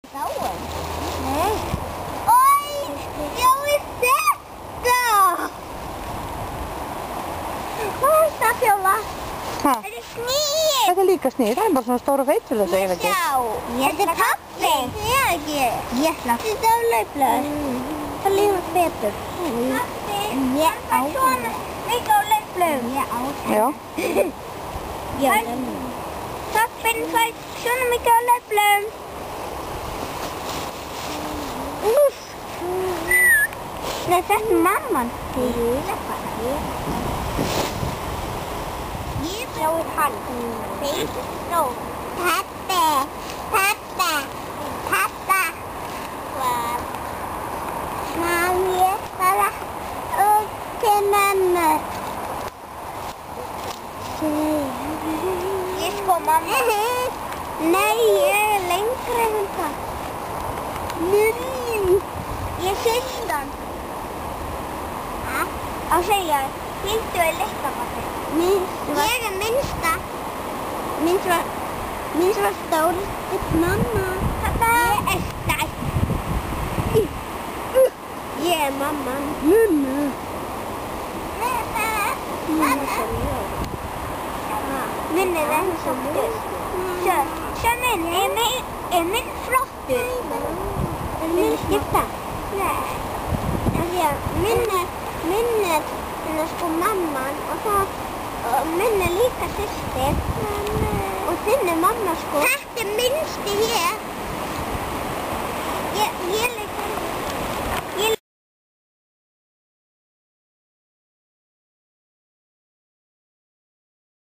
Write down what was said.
Dáin? Nei. Oj, sjáu þetta! Hvað er það, Fjóla? Ha? Þetta er snigil! Þetta er líka snigil, það er bara svona stóra feitur þessu, ég veit ekki. Já, þetta er pabbi. Ég ekki. Ég ætla. Þetta er laufblöð. Það lífur betur. Pabbi, ég á svona mikið á laufblöð. Ég á það. Já. Já. Pappin fær svona mikið á laufblöð. Úff. Nei, þetta er mamman. Ég sjáu hann. Nú. Pappi. Pappa. Hvað? Má ég fara upp til mömmu? Ég sko mamma. Nei, ég er lengra en það. Ég sýst hann. Á segja, fylgdu við litla pappi. Ég er minnsta. Minnst var stórst mamma. Pappa. Ég er stærst. Ég er mamman. Mamma. Minn er enn flottur. Sjá minn, er minn flottur? Er minn skipta? Nei. Því að minn er sko mamman og minn er líka systir. Og þinn er mamma sko. Þetta er minnsti hér. Ég